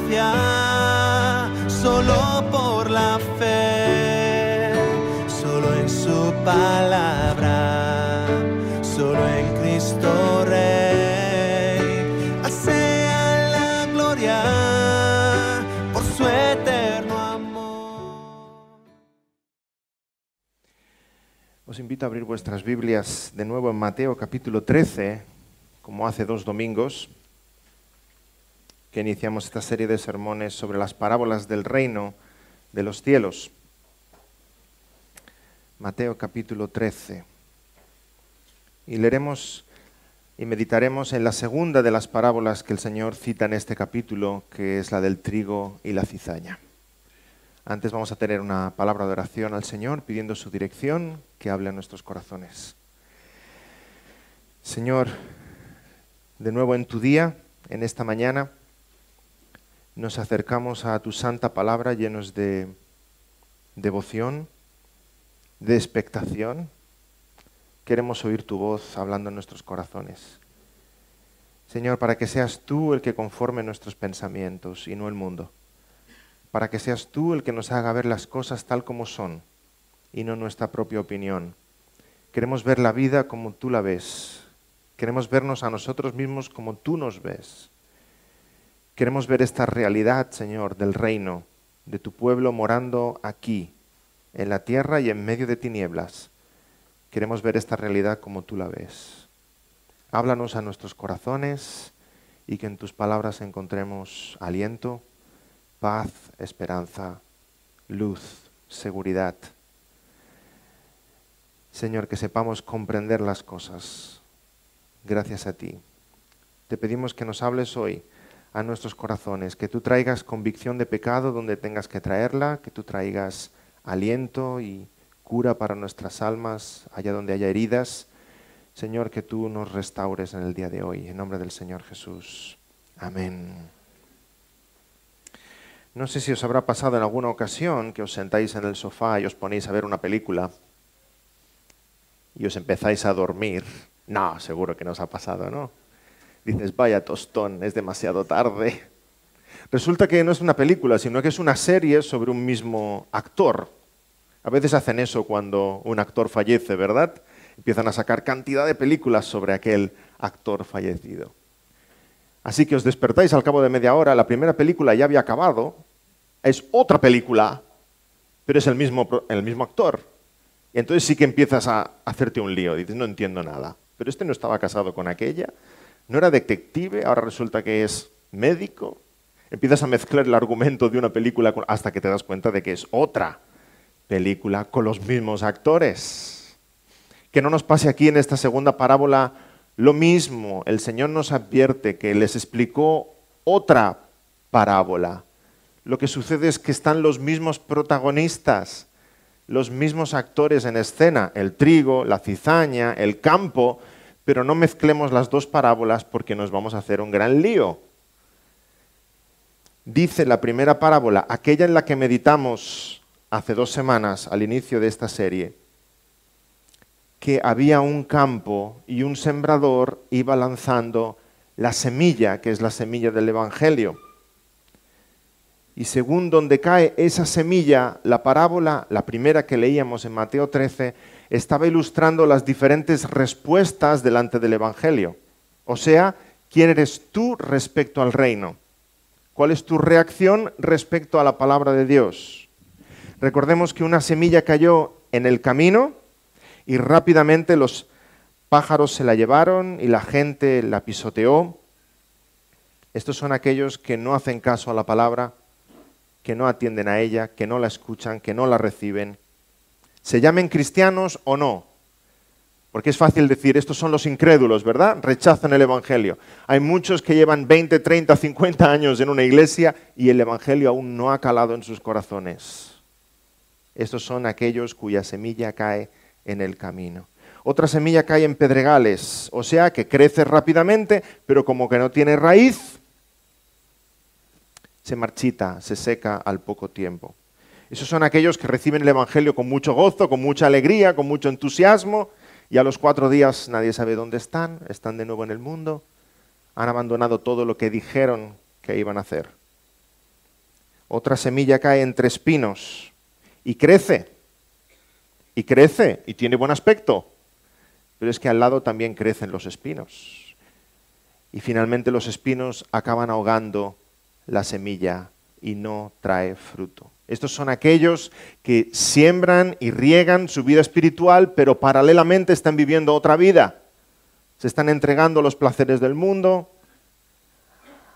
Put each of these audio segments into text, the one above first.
confiar solo por la fe, solo en su palabra, solo en Cristo Rey. Al sea la gloria por su eterno amor. Os invito a abrir vuestras Biblias de nuevo en Mateo capítulo 13, como hace 2 domingos, que iniciamos esta serie de sermones sobre las parábolas del reino de los cielos. Mateo capítulo 13. Y leeremos y meditaremos en la segunda de las parábolas que el Señor cita en este capítulo, que es la del trigo y la cizaña. Antes vamos a tener una palabra de oración al Señor, pidiendo su dirección, que hable a nuestros corazones. Señor, de nuevo en tu día, en esta mañana, nos acercamos a tu santa palabra llenos de devoción, de expectación. Queremos oír tu voz hablando en nuestros corazones. Señor, para que seas tú el que conforme nuestros pensamientos y no el mundo. Para que seas tú el que nos haga ver las cosas tal como son y no nuestra propia opinión. Queremos ver la vida como tú la ves. Queremos vernos a nosotros mismos como tú nos ves. Queremos ver esta realidad, Señor, del reino, de tu pueblo morando aquí, en la tierra y en medio de tinieblas. Queremos ver esta realidad como tú la ves. Háblanos a nuestros corazones y que en tus palabras encontremos aliento, paz, esperanza, luz, seguridad. Señor, que sepamos comprender las cosas. Gracias a ti. Te pedimos que nos hables hoy a nuestros corazones, que tú traigas convicción de pecado donde tengas que traerla, que tú traigas aliento y cura para nuestras almas allá donde haya heridas. Señor, que tú nos restaures en el día de hoy, en nombre del Señor Jesús. Amén. No sé si os habrá pasado en alguna ocasión que os sentáis en el sofá y os ponéis a ver una película y os empezáis a dormir. No, seguro que no os ha pasado, ¿no? Dices, vaya tostón, es demasiado tarde. Resulta que no es una película, sino que es una serie sobre un mismo actor. A veces hacen eso cuando un actor fallece, ¿verdad? Empiezan a sacar cantidad de películas sobre aquel actor fallecido. Así que os despertáis al cabo de media hora, la primera película ya había acabado, es otra película, pero es el mismo actor. Y entonces sí que empiezas a hacerte un lío, dices, no entiendo nada. Pero este no estaba casado con aquella, no era detective, ahora resulta que es médico. Empiezas a mezclar el argumento de una película hasta que te das cuenta de que es otra película con los mismos actores. Que no nos pase aquí en esta segunda parábola lo mismo. El Señor nos advierte que les explicó otra parábola. Lo que sucede es que están los mismos protagonistas, los mismos actores en escena, el trigo, la cizaña, el campo, pero no mezclemos las dos parábolas porque nos vamos a hacer un gran lío. Dice la primera parábola, aquella en la que meditamos hace 2 semanas al inicio de esta serie, que había un campo y un sembrador iba lanzando la semilla, que es la semilla del Evangelio. Y según donde cae esa semilla, la parábola, la primera que leíamos en Mateo 13, estaba ilustrando las diferentes respuestas delante del Evangelio. O sea, ¿quién eres tú respecto al reino? ¿Cuál es tu reacción respecto a la palabra de Dios? Recordemos que una semilla cayó en el camino y rápidamente los pájaros se la llevaron y la gente la pisoteó. Estos son aquellos que no hacen caso a la palabra, que no atienden a ella, que no la escuchan, que no la reciben. Se llamen cristianos o no, porque es fácil decir, estos son los incrédulos, ¿verdad? Rechazan el Evangelio. Hay muchos que llevan 20, 30, 50 años en una iglesia y el Evangelio aún no ha calado en sus corazones. Estos son aquellos cuya semilla cae en el camino. Otra semilla cae en pedregales, o sea que crece rápidamente, pero como que no tiene raíz, se marchita, se seca al poco tiempo. Esos son aquellos que reciben el Evangelio con mucho gozo, con mucha alegría, con mucho entusiasmo, y a los 4 días nadie sabe dónde están de nuevo en el mundo, han abandonado todo lo que dijeron que iban a hacer. Otra semilla cae entre espinos y crece, y tiene buen aspecto, pero es que al lado también crecen los espinos. Y finalmente los espinos acaban ahogando la semilla y no trae fruto. Estos son aquellos que siembran y riegan su vida espiritual, pero paralelamente están viviendo otra vida. Se están entregando a los placeres del mundo,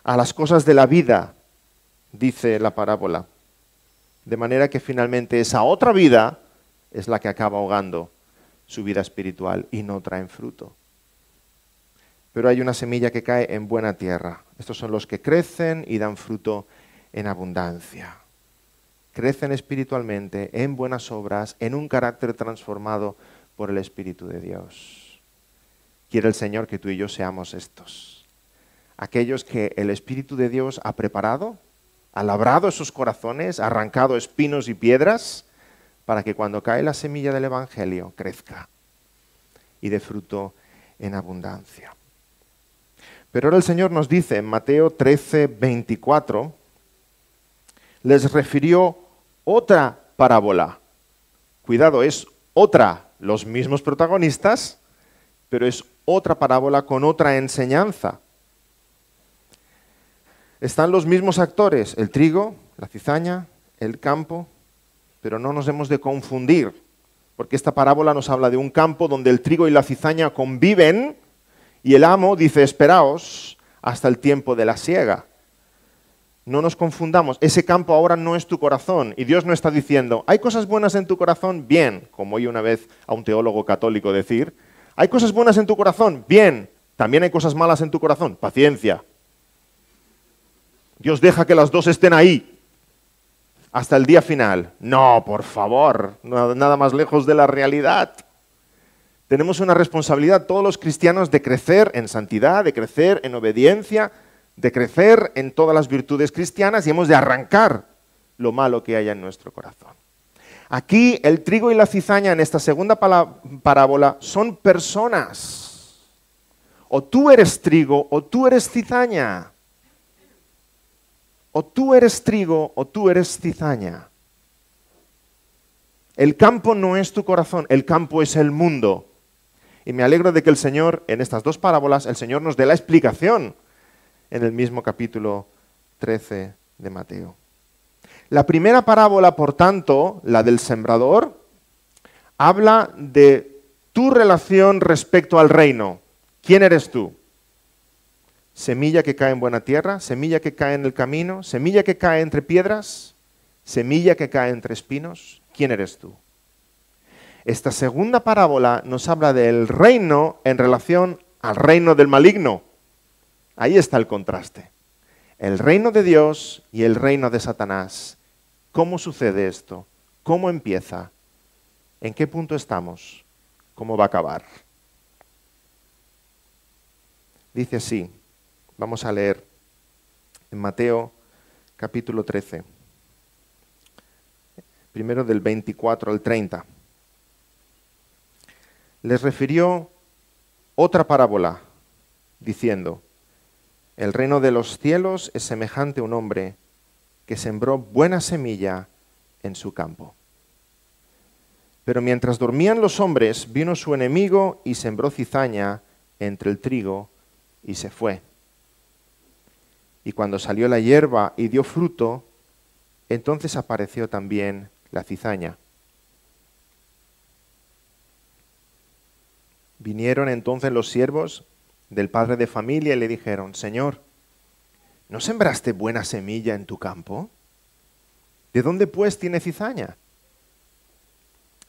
a las cosas de la vida, dice la parábola. De manera que finalmente esa otra vida es la que acaba ahogando su vida espiritual y no traen fruto. Pero hay una semilla que cae en buena tierra. Estos son los que crecen y dan fruto en abundancia. Crecen espiritualmente, en buenas obras, en un carácter transformado por el Espíritu de Dios. Quiere el Señor que tú y yo seamos estos. Aquellos que el Espíritu de Dios ha preparado, ha labrado esos corazones, ha arrancado espinos y piedras, para que cuando cae la semilla del Evangelio crezca y dé fruto en abundancia. Pero ahora el Señor nos dice en Mateo 13, 24, les refirió otra parábola. Cuidado, es otra, los mismos protagonistas, pero es otra parábola con otra enseñanza. Están los mismos actores, el trigo, la cizaña, el campo, pero no nos hemos de confundir, porque esta parábola nos habla de un campo donde el trigo y la cizaña conviven y el amo dice, esperaos hasta el tiempo de la siega. No nos confundamos, ese campo ahora no es tu corazón y Dios no está diciendo, ¿hay cosas buenas en tu corazón? Bien, como oí una vez a un teólogo católico decir, ¿hay cosas buenas en tu corazón? Bien, también hay cosas malas en tu corazón, paciencia. Dios deja que las dos estén ahí hasta el día final. No, por favor, nada más lejos de la realidad. Tenemos una responsabilidad todos los cristianos de crecer en santidad, de crecer en obediencia, de crecer en todas las virtudes cristianas y hemos de arrancar lo malo que haya en nuestro corazón. Aquí el trigo y la cizaña en esta segunda parábola son personas. O tú eres trigo o tú eres cizaña. O tú eres trigo o tú eres cizaña. El campo no es tu corazón, el campo es el mundo. Y me alegro de que el Señor, en estas dos parábolas, el Señor nos dé la explicación en el mismo capítulo 13 de Mateo. La primera parábola, por tanto, la del sembrador, habla de tu relación respecto al reino. ¿Quién eres tú? Semilla que cae en buena tierra, semilla que cae en el camino, semilla que cae entre piedras, semilla que cae entre espinos. ¿Quién eres tú? Esta segunda parábola nos habla del reino en relación al reino del maligno. Ahí está el contraste. El reino de Dios y el reino de Satanás. ¿Cómo sucede esto? ¿Cómo empieza? ¿En qué punto estamos? ¿Cómo va a acabar? Dice así. Vamos a leer en Mateo capítulo 13, primero del 24 al 30. Les refirió otra parábola, diciendo, el reino de los cielos es semejante a un hombre que sembró buena semilla en su campo. Pero mientras dormían los hombres, vino su enemigo y sembró cizaña entre el trigo y se fue. Y cuando salió la hierba y dio fruto, entonces apareció también la cizaña. Vinieron entonces los siervos del padre de familia y le dijeron, Señor, ¿no sembraste buena semilla en tu campo? ¿De dónde pues tiene cizaña?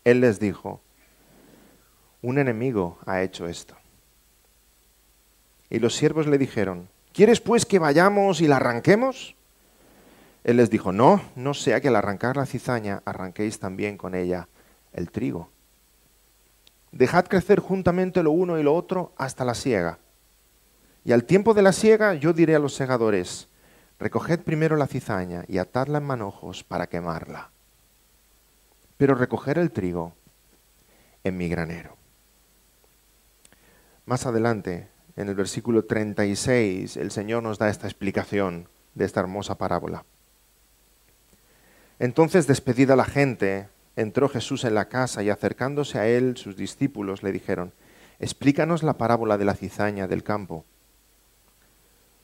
Él les dijo, un enemigo ha hecho esto. Y los siervos le dijeron, ¿quieres pues que vayamos y la arranquemos? Él les dijo, no sea que al arrancar la cizaña arranquéis también con ella el trigo. Dejad crecer juntamente lo uno y lo otro hasta la siega. Y al tiempo de la siega yo diré a los segadores, recoged primero la cizaña y atadla en manojos para quemarla. Pero recoger el trigo en mi granero. Más adelante, en el versículo 36, el Señor nos da esta explicación de esta hermosa parábola. Entonces, despedida la gente, entró Jesús en la casa y acercándose a él, sus discípulos le dijeron: «Explícanos la parábola de la cizaña del campo».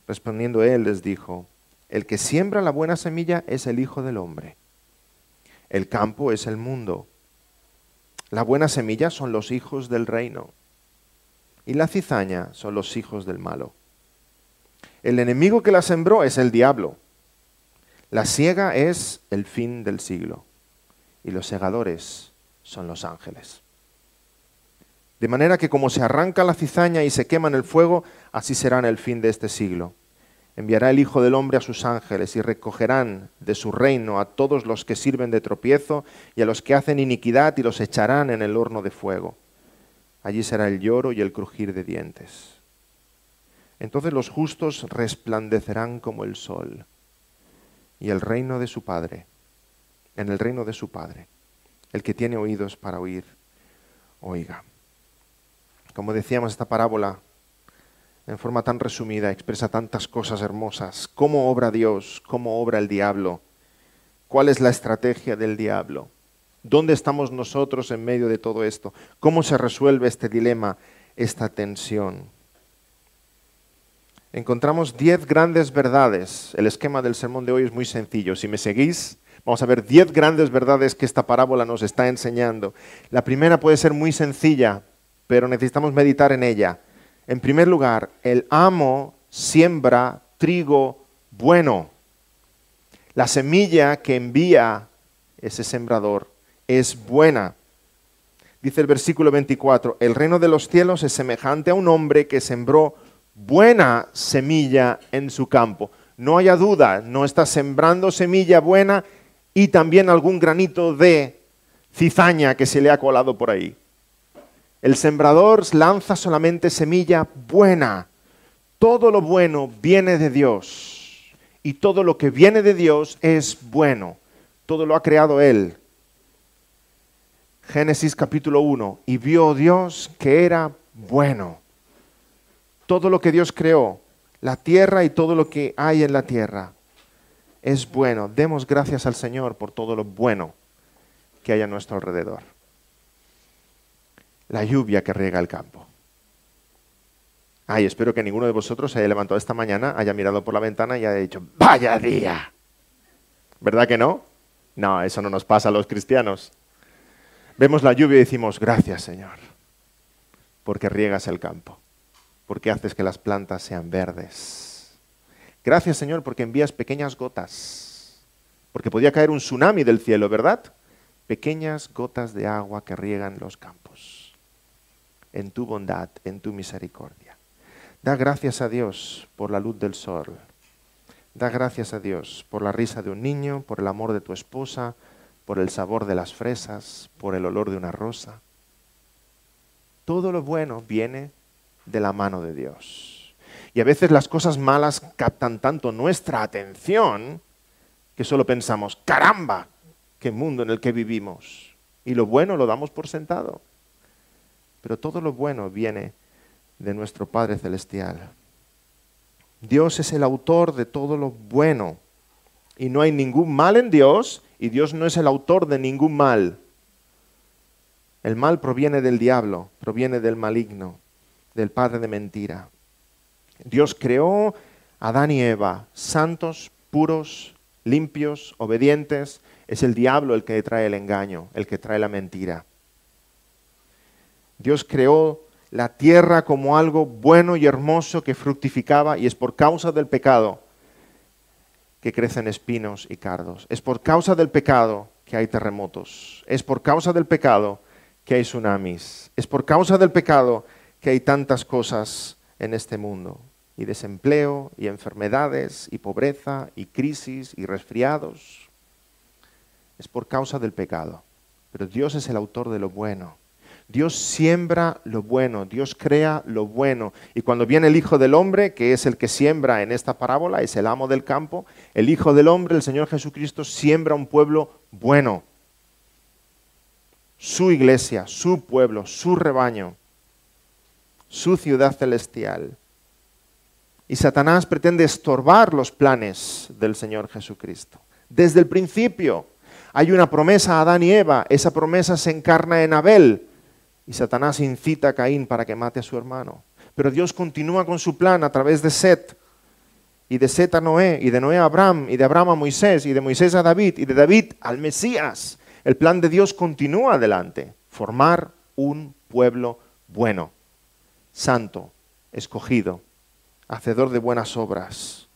Respondiendo él les dijo: «El que siembra la buena semilla es el Hijo del Hombre. El campo es el mundo. La buena semilla son los hijos del reino, y la cizaña son los hijos del malo. El enemigo que la sembró es el diablo. La siega es el fin del siglo, y los segadores son los ángeles. De manera que como se arranca la cizaña y se quema en el fuego, así será en el fin de este siglo. Enviará el Hijo del Hombre a sus ángeles y recogerán de su reino a todos los que sirven de tropiezo y a los que hacen iniquidad y los echarán en el horno de fuego. Allí será el lloro y el crujir de dientes. Entonces los justos resplandecerán como el sol y el reino de su Padre, en el reino de su Padre. El que tiene oídos para oír, oiga». Como decíamos, esta parábola, en forma tan resumida, expresa tantas cosas hermosas. ¿Cómo obra Dios? ¿Cómo obra el diablo? ¿Cuál es la estrategia del diablo? ¿Dónde estamos nosotros en medio de todo esto? ¿Cómo se resuelve este dilema, esta tensión? Encontramos 10 grandes verdades. El esquema del sermón de hoy es muy sencillo. Si me seguís, vamos a ver 10 grandes verdades que esta parábola nos está enseñando. La primera puede ser muy sencilla, pero necesitamos meditar en ella. En primer lugar, el amo siembra trigo bueno. La semilla que envía ese sembrador es buena. Dice el versículo 24, el reino de los cielos es semejante a un hombre que sembró buena semilla en su campo. No haya duda, no está sembrando semilla buena y también algún granito de cizaña que se le ha colado por ahí. El sembrador lanza solamente semilla buena. Todo lo bueno viene de Dios. Y todo lo que viene de Dios es bueno. Todo lo ha creado Él. Génesis capítulo 1. Y vio Dios que era bueno. Todo lo que Dios creó, la tierra y todo lo que hay en la tierra, es bueno. Demos gracias al Señor por todo lo bueno que hay a nuestro alrededor. La lluvia que riega el campo. Ay, espero que ninguno de vosotros se haya levantado esta mañana, haya mirado por la ventana y haya dicho, ¡vaya día! ¿Verdad que no? No, eso no nos pasa a los cristianos. Vemos la lluvia y decimos, gracias Señor, porque riegas el campo, porque haces que las plantas sean verdes. Gracias Señor, porque envías pequeñas gotas, porque podía caer un tsunami del cielo, ¿verdad? Pequeñas gotas de agua que riegan los campos. En tu bondad, en tu misericordia. Da gracias a Dios por la luz del sol. Da gracias a Dios por la risa de un niño, por el amor de tu esposa, por el sabor de las fresas, por el olor de una rosa. Todo lo bueno viene de la mano de Dios. Y a veces las cosas malas captan tanto nuestra atención que solo pensamos, ¡caramba! ¡Qué mundo en el que vivimos! Y lo bueno lo damos por sentado. Pero todo lo bueno viene de nuestro Padre Celestial. Dios es el autor de todo lo bueno. Y no hay ningún mal en Dios, y Dios no es el autor de ningún mal. El mal proviene del diablo, proviene del maligno, del padre de mentira. Dios creó a Adán y Eva, santos, puros, limpios, obedientes. Es el diablo el que trae el engaño, el que trae la mentira. Dios creó la tierra como algo bueno y hermoso que fructificaba, y es por causa del pecado que crecen espinos y cardos. Es por causa del pecado que hay terremotos. Es por causa del pecado que hay tsunamis. Es por causa del pecado que hay tantas cosas en este mundo. Y desempleo, y enfermedades, y pobreza, y crisis, y resfriados. Es por causa del pecado. Pero Dios es el autor de lo bueno. Dios siembra lo bueno, Dios crea lo bueno. Y cuando viene el Hijo del Hombre, que es el que siembra en esta parábola, es el amo del campo, el Hijo del Hombre, el Señor Jesucristo, siembra un pueblo bueno. Su iglesia, su pueblo, su rebaño, su ciudad celestial. Y Satanás pretende estorbar los planes del Señor Jesucristo. Desde el principio, Hay una promesa a Adán y Eva, esa promesa se encarna en Abel y Satanás incita a Caín para que mate a su hermano. Pero Dios continúa con su plan a través de Set, y de Set a Noé, y de Noé a Abraham, y de Abraham a Moisés, y de Moisés a David, y de David al Mesías. El plan de Dios continúa adelante, formar un pueblo bueno, santo, escogido, hacedor de buenas obras.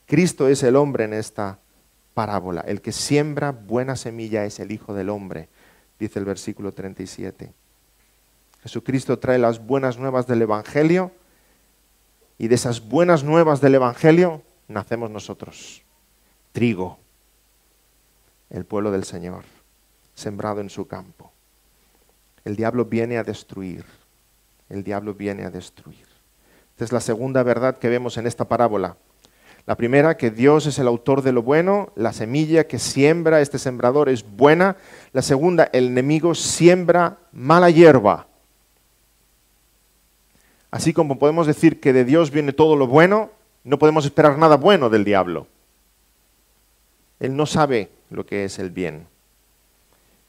Cristo es el hombre en esta parábola. El que siembra buena semilla es el Hijo del Hombre, dice el versículo 37. Jesucristo trae las buenas nuevas del Evangelio y de esas buenas nuevas del Evangelio nacemos nosotros. Trigo, el pueblo del Señor, sembrado en su campo. El diablo viene a destruir. El diablo viene a destruir. Esta es la segunda verdad que vemos en esta parábola. La primera, que Dios es el autor de lo bueno, la semilla que siembra este sembrador es buena. La segunda, el enemigo siembra mala hierba. Así como podemos decir que de Dios viene todo lo bueno, no podemos esperar nada bueno del diablo. Él no sabe lo que es el bien.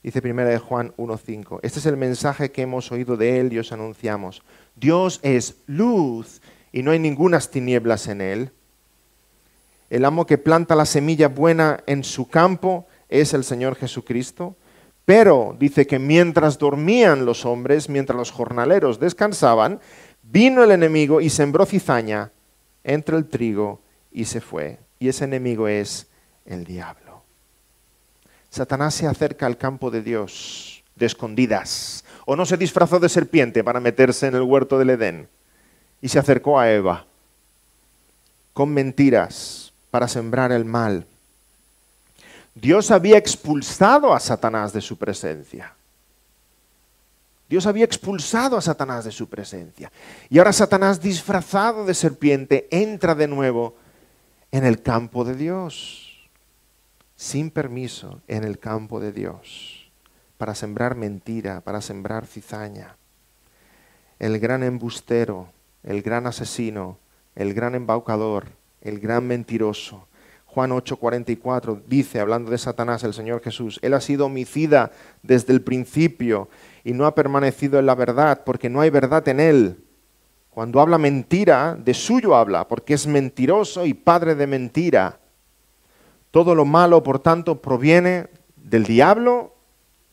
Dice 1 Juan 1:5. Este es el mensaje que hemos oído de Él y os anunciamos. Dios es luz y no hay ningunas tinieblas en Él. El amo que planta la semilla buena en su campo es el Señor Jesucristo. Pero dice que mientras dormían los hombres, mientras los jornaleros descansaban, vino el enemigo y sembró cizaña entre el trigo y se fue. Y ese enemigo es el diablo. Satanás se acerca al campo de Dios de escondidas. ¿O no se disfrazó de serpiente para meterse en el huerto del Edén? Y se acercó a Eva con mentiras para sembrar el mal. Dios había expulsado a Satanás de su presencia. Dios había expulsado a Satanás de su presencia. Y ahora Satanás, disfrazado de serpiente, entra de nuevo en el campo de Dios, sin permiso, en el campo de Dios, para sembrar mentira, para sembrar cizaña. El gran embustero, el gran asesino, el gran embaucador, el gran mentiroso. Juan 8:44 dice, hablando de Satanás, el Señor Jesús, Él ha sido homicida desde el principio y no ha permanecido en la verdad, porque no hay verdad en Él. Cuando habla mentira, de suyo habla, porque es mentiroso y padre de mentira. Todo lo malo, por tanto, proviene del diablo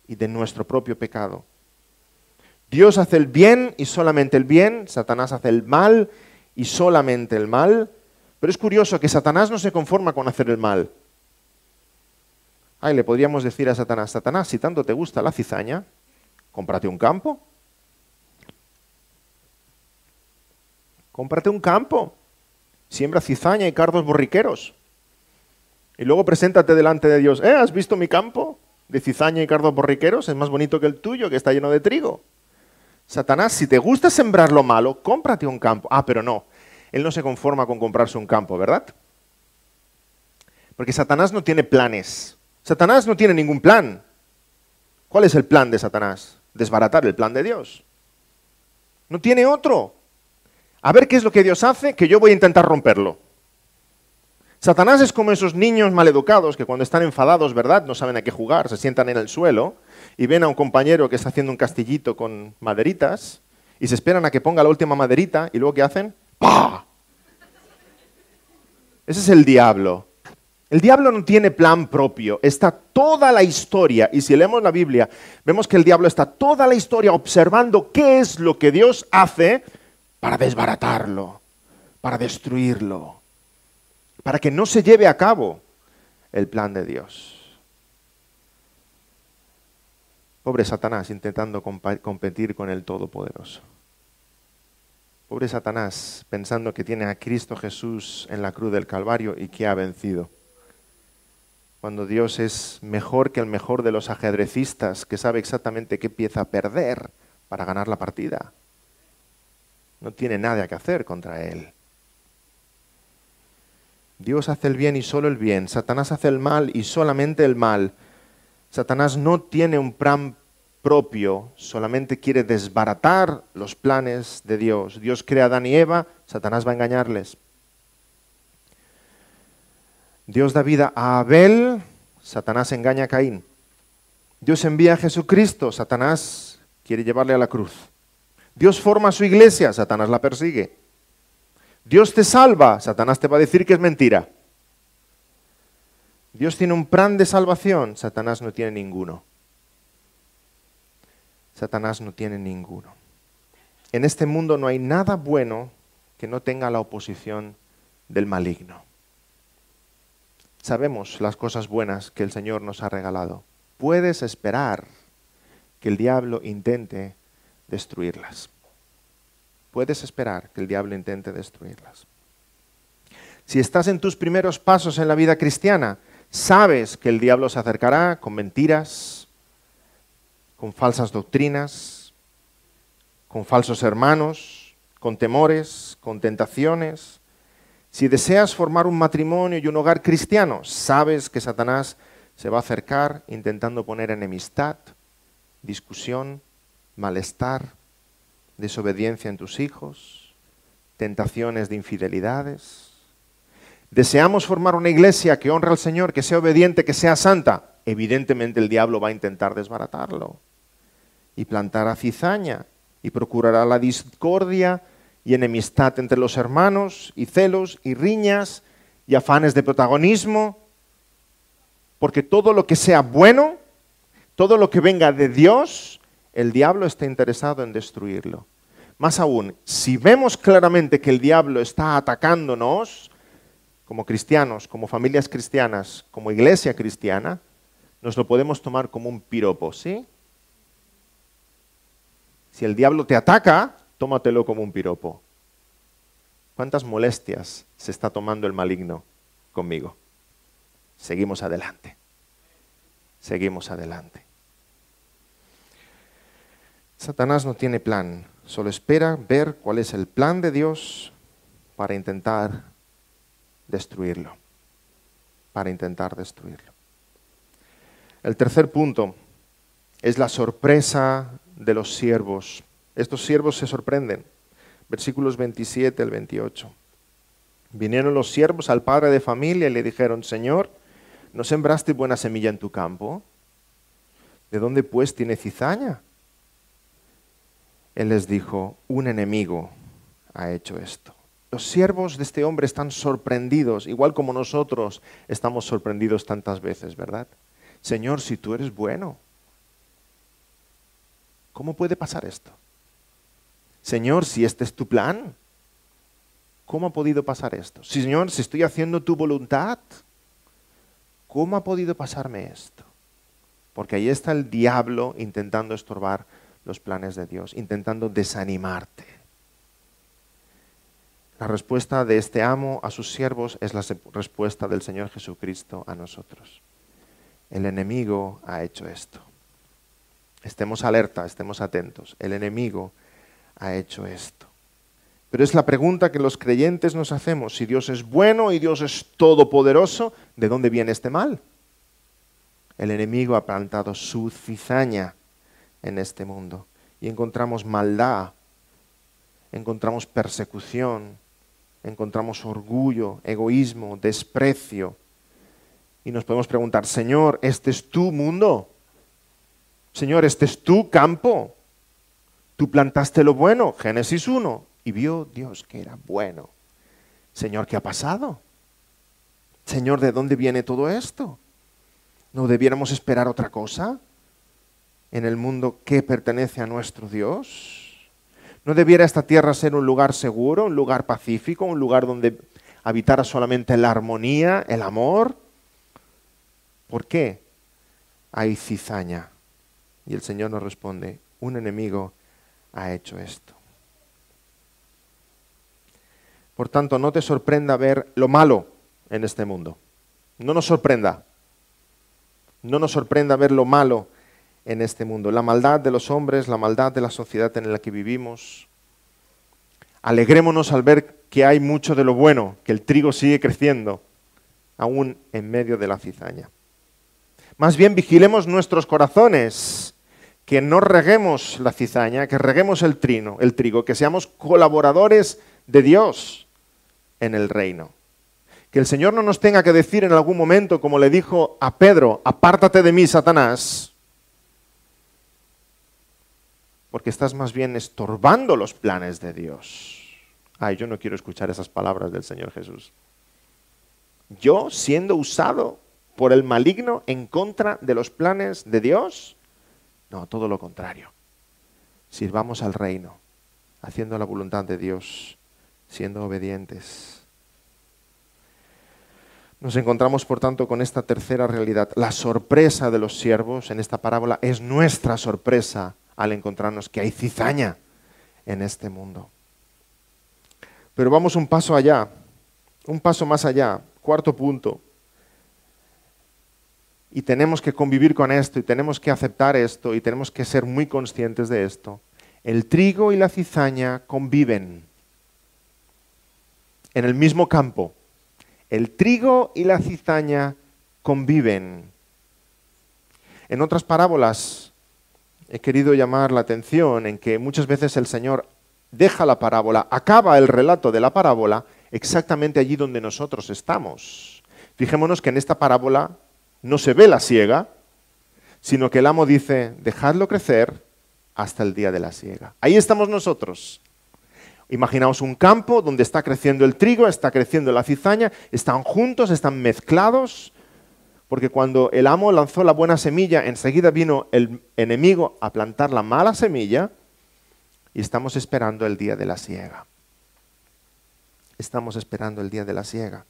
y de nuestro propio pecado. Dios hace el bien y solamente el bien, Satanás hace el mal y solamente el mal. Pero es curioso que Satanás no se conforma con hacer el mal. Le podríamos decir a Satanás, Satanás, si tanto te gusta la cizaña, cómprate un campo. Cómprate un campo. Siembra cizaña y cardos borriqueros. Y luego preséntate delante de Dios. ¿Has visto mi campo de cizaña y cardos borriqueros? Es más bonito que el tuyo, que está lleno de trigo. Satanás, si te gusta sembrar lo malo, cómprate un campo. Pero no. Él no se conforma con comprarse un campo, ¿verdad? Porque Satanás no tiene planes. Satanás no tiene ningún plan. ¿Cuál es el plan de Satanás? Desbaratar el plan de Dios. No tiene otro. A ver qué es lo que Dios hace, que yo voy a intentar romperlo. Satanás es como esos niños maleducados que cuando están enfadados, ¿verdad? No saben a qué jugar, se sientan en el suelo y ven a un compañero que está haciendo un castillito con maderitas y se esperan a que ponga la última maderita y luego ¿qué hacen? ¡Pah! Ese es el diablo. El diablo no tiene plan propio, está toda la historia, y si leemos la Biblia, vemos que el diablo está toda la historia observando qué es lo que Dios hace para desbaratarlo, para destruirlo, para que no se lleve a cabo el plan de Dios. Pobre Satanás intentando competir con el Todopoderoso. Pobre Satanás, pensando que tiene a Cristo Jesús en la cruz del Calvario y que ha vencido. Cuando Dios es mejor que el mejor de los ajedrecistas, que sabe exactamente qué pieza perder para ganar la partida. No tiene nada que hacer contra Él. Dios hace el bien y solo el bien. Satanás hace el mal y solamente el mal. Satanás no tiene un plan propio, solamente quiere desbaratar los planes de Dios. Dios crea a Adán y Eva, Satanás va a engañarles. Dios da vida a Abel, Satanás engaña a Caín. Dios envía a Jesucristo, Satanás quiere llevarle a la cruz. Dios forma su iglesia, Satanás la persigue. Dios te salva, Satanás te va a decir que es mentira. Dios tiene un plan de salvación, Satanás no tiene ninguno. Satanás no tiene ninguno. En este mundo no hay nada bueno que no tenga la oposición del maligno. Sabemos las cosas buenas que el Señor nos ha regalado. Puedes esperar que el diablo intente destruirlas. Puedes esperar que el diablo intente destruirlas. Si estás en tus primeros pasos en la vida cristiana, sabes que el diablo se acercará con mentiras, con falsas doctrinas, con falsos hermanos, con temores, con tentaciones. Si deseas formar un matrimonio y un hogar cristiano, sabes que Satanás se va a acercar intentando poner enemistad, discusión, malestar, desobediencia en tus hijos, tentaciones de infidelidades. Deseamos formar una iglesia que honre al Señor, que sea obediente, que sea santa. Evidentemente el diablo va a intentar desbaratarlo y plantará cizaña y procurará la discordia y enemistad entre los hermanos y celos y riñas y afanes de protagonismo, porque todo lo que sea bueno, todo lo que venga de Dios, el diablo está interesado en destruirlo. Más aún, si vemos claramente que el diablo está atacándonos, como cristianos, como familias cristianas, como iglesia cristiana, nos lo podemos tomar como un piropo, ¿sí? Si el diablo te ataca, tómatelo como un piropo. ¿Cuántas molestias se está tomando el maligno conmigo? Seguimos adelante. Seguimos adelante. Satanás no tiene plan, solo espera ver cuál es el plan de Dios para intentar destruirlo. Para intentar destruirlo. El tercer punto es la sorpresa de los siervos. Estos siervos se sorprenden. Versículos 27 al 28. Vinieron los siervos al padre de familia y le dijeron: Señor, ¿no sembraste buena semilla en tu campo? ¿De dónde pues tiene cizaña? Él les dijo: un enemigo ha hecho esto. Los siervos de este hombre están sorprendidos, igual como nosotros estamos sorprendidos tantas veces, ¿verdad? Señor, si tú eres bueno, ¿cómo puede pasar esto? Señor, si este es tu plan, ¿cómo ha podido pasar esto? Señor, si estoy haciendo tu voluntad, ¿cómo ha podido pasarme esto? Porque ahí está el diablo intentando estorbar los planes de Dios, intentando desanimarte. La respuesta de este amo a sus siervos es la respuesta del Señor Jesucristo a nosotros. El enemigo ha hecho esto. Estemos alerta, estemos atentos. El enemigo ha hecho esto. Pero es la pregunta que los creyentes nos hacemos. Si Dios es bueno y Dios es todopoderoso, ¿de dónde viene este mal? El enemigo ha plantado su cizaña en este mundo. Y encontramos maldad, encontramos persecución, encontramos orgullo, egoísmo, desprecio. Y nos podemos preguntar: Señor, ¿este es tu mundo? Señor, ¿este es tu campo? Tú plantaste lo bueno, Génesis 1, y vio Dios que era bueno. Señor, ¿qué ha pasado? Señor, ¿de dónde viene todo esto? ¿No debiéramos esperar otra cosa en el mundo que pertenece a nuestro Dios? ¿No debiera esta tierra ser un lugar seguro, un lugar pacífico, un lugar donde habitara solamente la armonía, el amor? ¿Por qué hay cizaña? Y el Señor nos responde: un enemigo ha hecho esto. Por tanto, no te sorprenda ver lo malo en este mundo. No nos sorprenda. No nos sorprenda ver lo malo en este mundo. La maldad de los hombres, la maldad de la sociedad en la que vivimos. Alegrémonos al ver que hay mucho de lo bueno, que el trigo sigue creciendo, aún en medio de la cizaña. Más bien vigilemos nuestros corazones, que no reguemos la cizaña, que reguemos el trigo, que seamos colaboradores de Dios en el reino. Que el Señor no nos tenga que decir en algún momento, como le dijo a Pedro, apártate de mí, Satanás, porque estás más bien estorbando los planes de Dios. Ay, yo no quiero escuchar esas palabras del Señor Jesús. Yo siendo usado por el maligno en contra de los planes de Dios. No, todo lo contrario. Sirvamos al reino, haciendo la voluntad de Dios, siendo obedientes. Nos encontramos, por tanto, con esta tercera realidad. La sorpresa de los siervos en esta parábola es nuestra sorpresa al encontrarnos que hay cizaña en este mundo. Pero vamos un paso allá, un paso más allá, cuarto punto. Y tenemos que convivir con esto, y tenemos que aceptar esto, y tenemos que ser muy conscientes de esto. El trigo y la cizaña conviven en el mismo campo. El trigo y la cizaña conviven. En otras parábolas he querido llamar la atención en que muchas veces el Señor deja la parábola, acaba el relato de la parábola exactamente allí donde nosotros estamos. Fijémonos que en esta parábola no se ve la siega, sino que el amo dice, dejadlo crecer hasta el día de la siega. Ahí estamos nosotros. Imaginaos un campo donde está creciendo el trigo, está creciendo la cizaña, están juntos, están mezclados, porque cuando el amo lanzó la buena semilla, enseguida vino el enemigo a plantar la mala semilla y estamos esperando el día de la siega. Estamos esperando el día de la siega.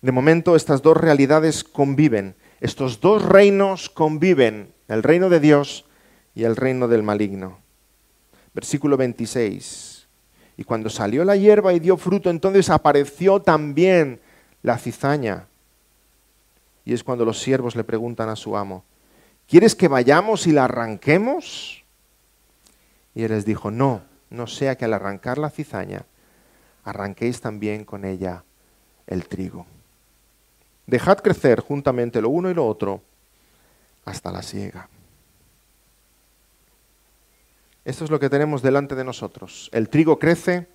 De momento estas dos realidades conviven, estos dos reinos conviven, el reino de Dios y el reino del maligno. Versículo 26. Y cuando salió la hierba y dio fruto, entonces apareció también la cizaña. Y es cuando los siervos le preguntan a su amo, ¿quieres que vayamos y la arranquemos? Y él les dijo, no sea que al arrancar la cizaña, arranquéis también con ella el trigo. Dejad crecer juntamente lo uno y lo otro hasta la siega. Esto es lo que tenemos delante de nosotros. El trigo crece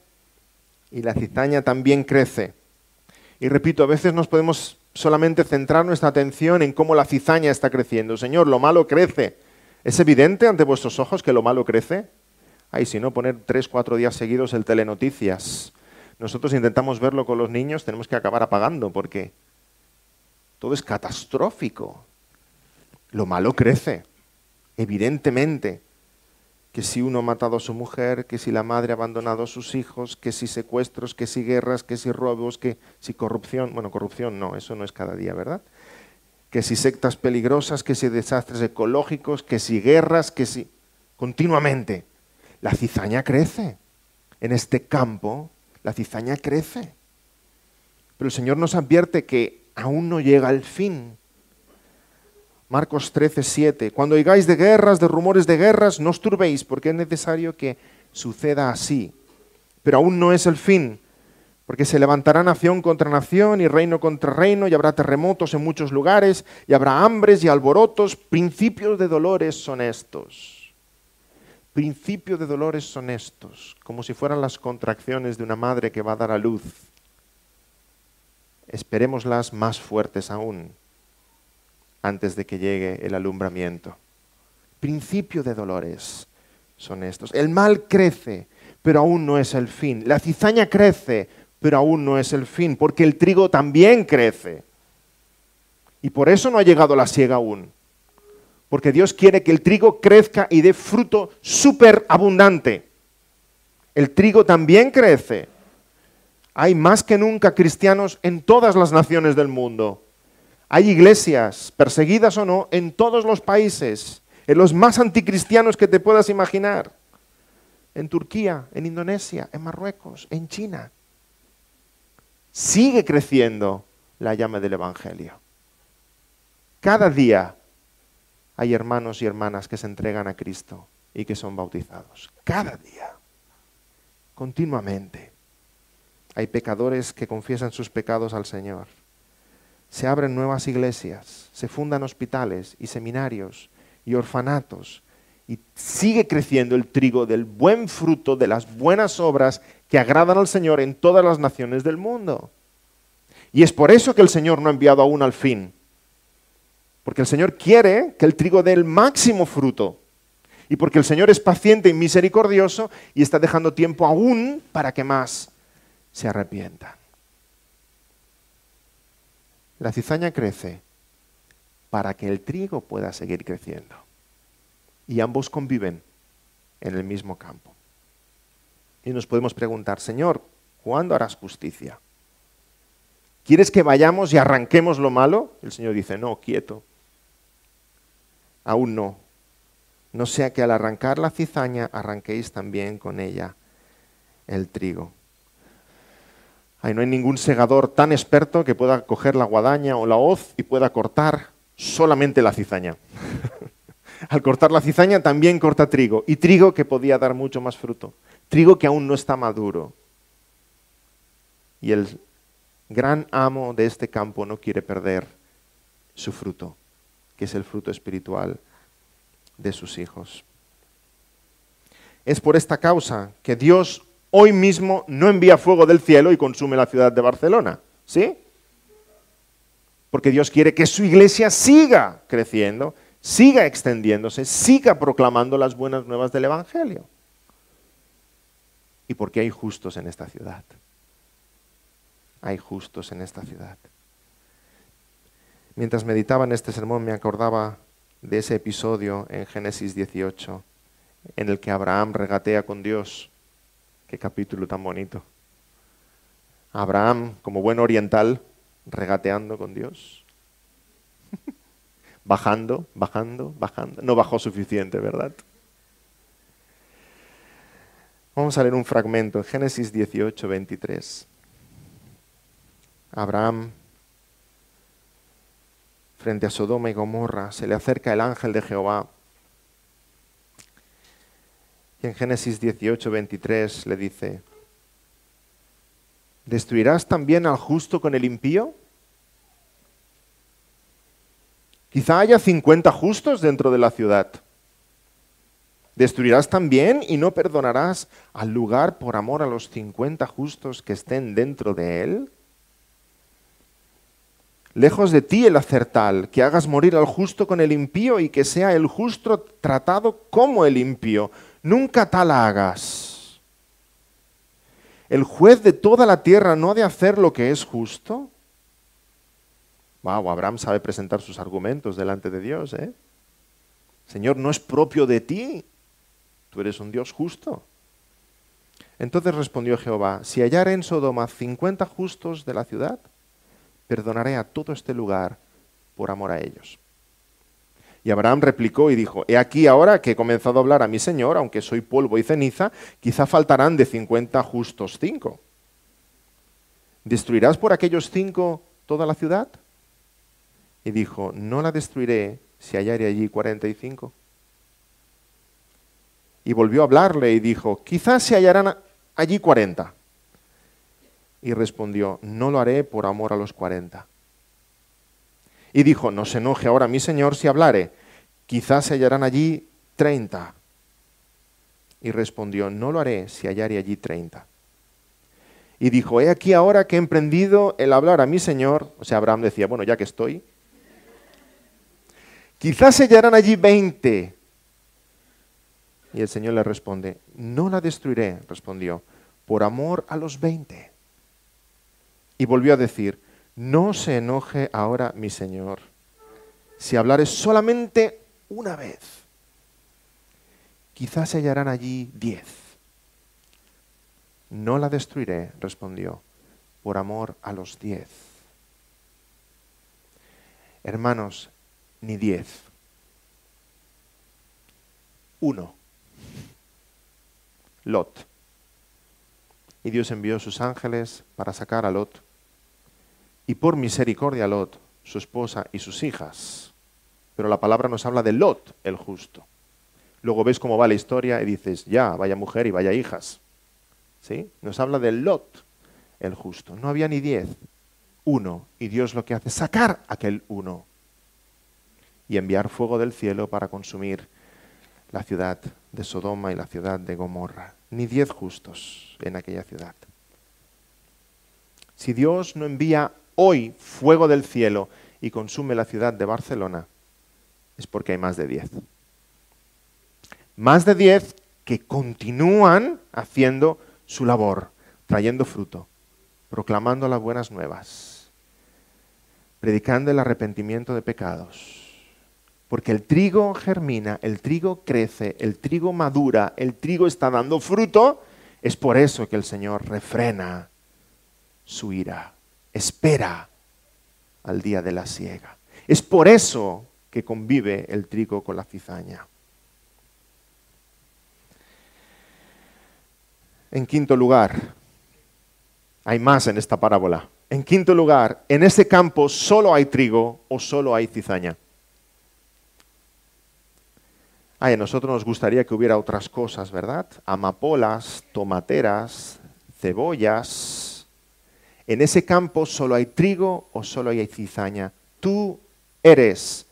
y la cizaña también crece. Y repito, a veces nos podemos solamente centrar nuestra atención en cómo la cizaña está creciendo. Señor, lo malo crece. ¿Es evidente ante vuestros ojos que lo malo crece? Ay, si no, poner 3-4 días seguidos el telenoticias. Nosotros intentamos verlo con los niños, tenemos que acabar apagando porque todo es catastrófico. Lo malo crece, evidentemente. Que si uno ha matado a su mujer, que si la madre ha abandonado a sus hijos, que si secuestros, que si guerras, que si robos, que si corrupción. Bueno, corrupción no, eso no es cada día, ¿verdad? Que si sectas peligrosas, que si desastres ecológicos, que si guerras, que si... Continuamente. La cizaña crece. En este campo, la cizaña crece. Pero el Señor nos advierte que aún no llega el fin. Marcos 13:7. Cuando oigáis de guerras, de rumores de guerras, no os turbéis, porque es necesario que suceda así. Pero aún no es el fin, porque se levantará nación contra nación y reino contra reino, y habrá terremotos en muchos lugares, y habrá hambres y alborotos. Principios de dolores son estos. Principios de dolores son estos, como si fueran las contracciones de una madre que va a dar a luz. Esperémoslas más fuertes aún, antes de que llegue el alumbramiento. Principio de dolores son estos. El mal crece, pero aún no es el fin. La cizaña crece, pero aún no es el fin, porque el trigo también crece. Y por eso no ha llegado la siega aún. Porque Dios quiere que el trigo crezca y dé fruto súper abundante. El trigo también crece. Hay más que nunca cristianos en todas las naciones del mundo. Hay iglesias, perseguidas o no, en todos los países, en los más anticristianos que te puedas imaginar. En Turquía, en Indonesia, en Marruecos, en China. Sigue creciendo la llama del Evangelio. Cada día hay hermanos y hermanas que se entregan a Cristo y que son bautizados. Cada día. Continuamente. Hay pecadores que confiesan sus pecados al Señor. Se abren nuevas iglesias, se fundan hospitales y seminarios y orfanatos. Y sigue creciendo el trigo del buen fruto, de las buenas obras que agradan al Señor en todas las naciones del mundo. Y es por eso que el Señor no ha enviado aún al fin. Porque el Señor quiere que el trigo dé el máximo fruto. Y porque el Señor es paciente y misericordioso y está dejando tiempo aún para que más se arrepientan. La cizaña crece para que el trigo pueda seguir creciendo. Y ambos conviven en el mismo campo. Y nos podemos preguntar, Señor, ¿cuándo harás justicia? ¿Quieres que vayamos y arranquemos lo malo? El Señor dice, no, quieto. Aún no. No sea que al arrancar la cizaña arranquéis también con ella el trigo. Ay, no hay ningún segador tan experto que pueda coger la guadaña o la hoz y pueda cortar solamente la cizaña. Al cortar la cizaña también corta trigo, y trigo que podía dar mucho más fruto. Trigo que aún no está maduro. Y el gran amo de este campo no quiere perder su fruto, que es el fruto espiritual de sus hijos. Es por esta causa que Dios hoy mismo no envía fuego del cielo y consume la ciudad de Barcelona, ¿sí? Porque Dios quiere que su iglesia siga creciendo, siga extendiéndose, siga proclamando las buenas nuevas del Evangelio. Y porque hay justos en esta ciudad. Hay justos en esta ciudad. Mientras meditaba en este sermón me acordaba de ese episodio en Génesis 18, en el que Abraham regatea con Dios. Qué capítulo tan bonito. Abraham, como buen oriental, regateando con Dios. Bajando. No bajó suficiente, ¿verdad? Vamos a leer un fragmento en Génesis 18, 23. Abraham, frente a Sodoma y Gomorra, se le acerca el ángel de Jehová. Y en Génesis 18, 23 le dice, ¿destruirás también al justo con el impío? Quizá haya 50 justos dentro de la ciudad. ¿Destruirás también y no perdonarás al lugar por amor a los 50 justos que estén dentro de él? Lejos de ti el hacer tal, que hagas morir al justo con el impío y que sea el justo tratado como el impío. Nunca tal hagas. ¿El juez de toda la tierra no ha de hacer lo que es justo? Wow, Abraham sabe presentar sus argumentos delante de Dios, ¿eh? Señor, no es propio de ti. Tú eres un Dios justo. Entonces respondió Jehová, si hallare en Sodoma 50 justos de la ciudad, perdonaré a todo este lugar por amor a ellos. Y Abraham replicó y dijo, he aquí ahora que he comenzado a hablar a mi Señor, aunque soy polvo y ceniza, quizá faltarán de 50 justos 5. ¿Destruirás por aquellos 5 toda la ciudad? Y dijo, no la destruiré si hallare allí 45. Y volvió a hablarle y dijo, quizás se hallarán allí 40. Y respondió, no lo haré por amor a los 40. Y dijo, no se enoje ahora mi Señor si hablare, quizás se hallarán allí 30. Y respondió, no lo haré si hallare allí 30. Y dijo, he aquí ahora que he emprendido el hablar a mi Señor, o sea, Abraham decía, bueno, ya que estoy, quizás se hallarán allí 20. Y el Señor le responde, no la destruiré, respondió, por amor a los 20. Y volvió a decir, no se enoje ahora mi Señor, si hablare solamente una vez. Quizás se hallarán allí 10. No la destruiré, respondió, por amor a los 10. Hermanos, ni 10. 1. Lot. Y Dios envió sus ángeles para sacar a Lot. Y por misericordia a Lot, su esposa y sus hijas. Pero la palabra nos habla de Lot, el justo. Luego ves cómo va la historia y dices, ya, vaya mujer y vaya hijas. ¿Sí? Nos habla de Lot, el justo. No había ni 10, 1. Y Dios lo que hace es sacar aquel 1 y enviar fuego del cielo para consumir la ciudad de Sodoma y la ciudad de Gomorra. Ni 10 justos en aquella ciudad. Si Dios no envía hoy fuego del cielo y consume la ciudad de Barcelona, es porque hay más de 10. Más de 10 que continúan haciendo su labor, trayendo fruto, proclamando las buenas nuevas, predicando el arrepentimiento de pecados. Porque el trigo germina, el trigo crece, el trigo madura, el trigo está dando fruto. Es por eso que el Señor refrena su ira, espera al día de la siega. Es por eso que convive el trigo con la cizaña. En quinto lugar, hay más en esta parábola. En quinto lugar, en ese campo solo hay trigo o solo hay cizaña. Ay, a nosotros nos gustaría que hubiera otras cosas, ¿verdad? Amapolas, tomateras, cebollas. En ese campo solo hay trigo o solo hay cizaña. ¿Tú eres